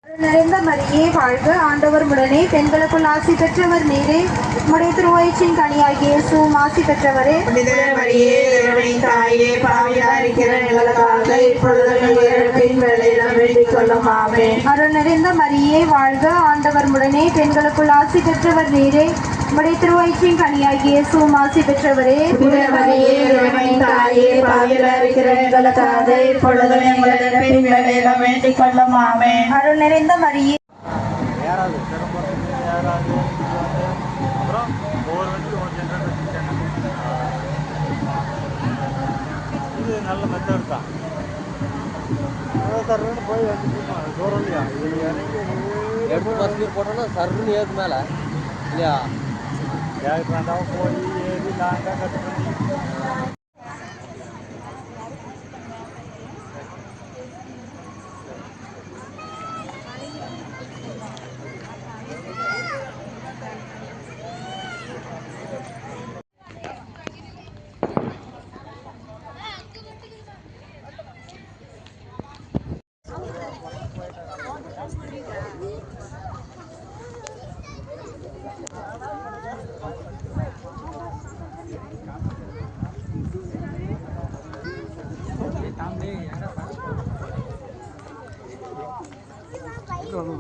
நிறைந்த மரியே வாழ்க, ஆண்டவர் உடனே, பெண்களுக்குள் ஆசி பெற்றவர் நீரே. உம்முடைய திருவயிற்றின் கனியாகிய இயேசுவும் ஆசி பெற்றவரே. மரியே இறைவனின் தாயே, பாவியாக இருக்கிற எங்களுக்காக இப்பொழுது எங்கள் இறப்பின் வேளையிலும் வேண்டிக் கொள்ளும். ஆமென். அருள் நிறைந்த மரியே வாழ்க, ஆண்டவர் உடனே, பெண்களுக்குள் ஆசி பெற்றவர் நீரே. உம்முடைய திருவயிற்றின் கனியாகிய இயேசுவும் ஆசி பெற்றவரே. மரியே இறைவனின் தாயே, பாவியாக இருக்கிற எங்களுக்காக இப்பொழுது எங்கள் இறப்பின் வேளையிலும் வேண்டிக் கொள்ளும். ஆமென். அருள் நிறைந்த மரியே நல்ல மெத்தட் தான் போய் தூரம் இல்லையா எடுத்து பஸ் போட்டோன்னா சருன்னு ஏது மேலே இல்லையா ஏற்றாண்டாவும் போய் ஏறி லாங்காக கட்டு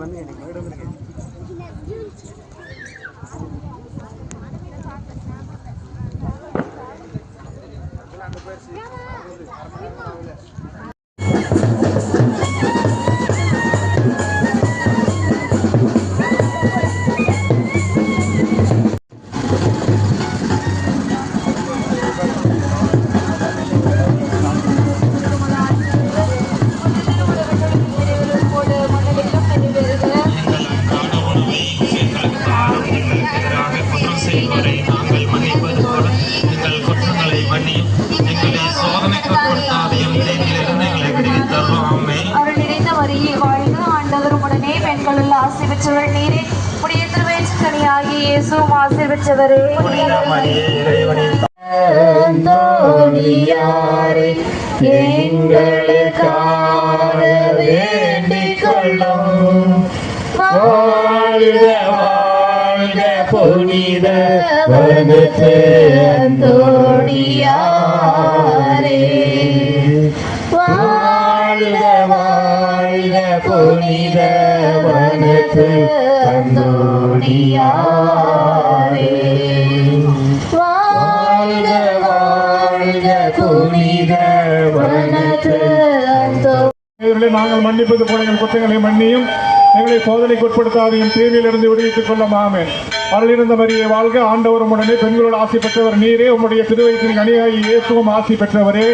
பண்ணி बंद ஆசி பெற்றவர் நீரே. உடைய திருவயிற்றின் கனியாகிய இயேசுவும் ஆசி பெற்றவரே. எங்களுக்காக வேண்டிக் கொள்ளும். வாழ்க வாழ்க புனித வனத்து அந்தோணியாரே. வாழ்க வாழ்க புனித வனத்து அந்தோணியாரே. வாழ்க வாழ்க புனித வனத்து அந்தோ. நாங்கள் மன்னிப்பது போல எங்கள் குற்றங்களை மன்னியும், எங்களை சோதனைக்கு உட்படுத்தாதையும், தீமையிலிருந்து விடுவித்துக் கொள்ளும். ஆமென். அருளிருந்த மரியே வாழ்க, ஆண்டவர் உடனே, பெண்களோடு ஆசி பெற்றவர் நீரே. உம்முடைய திருவயிற்றின் கனியாகிய இயேசுவும் ஆசி பெற்றவரே.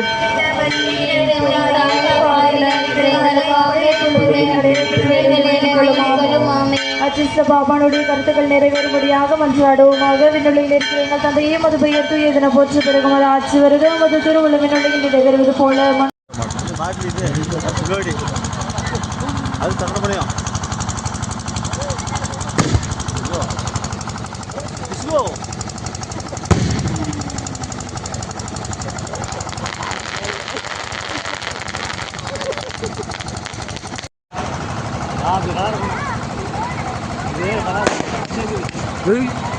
அச்சிஷ்ட பாபானுடைய கருத்துக்கள் நிறைவேறும்படியாக மன்றாடுவோமாக. விண்ணுலகில் இருக்கிற எங்கள் தந்தையே, மது பெயர் தூயதென போற்று பெருகும். அது ஆட்சி வருக, மது திருவுள்ள விண்ணுலகில் நிறைவேறுவது போல. அது தரப்படையும் Hey!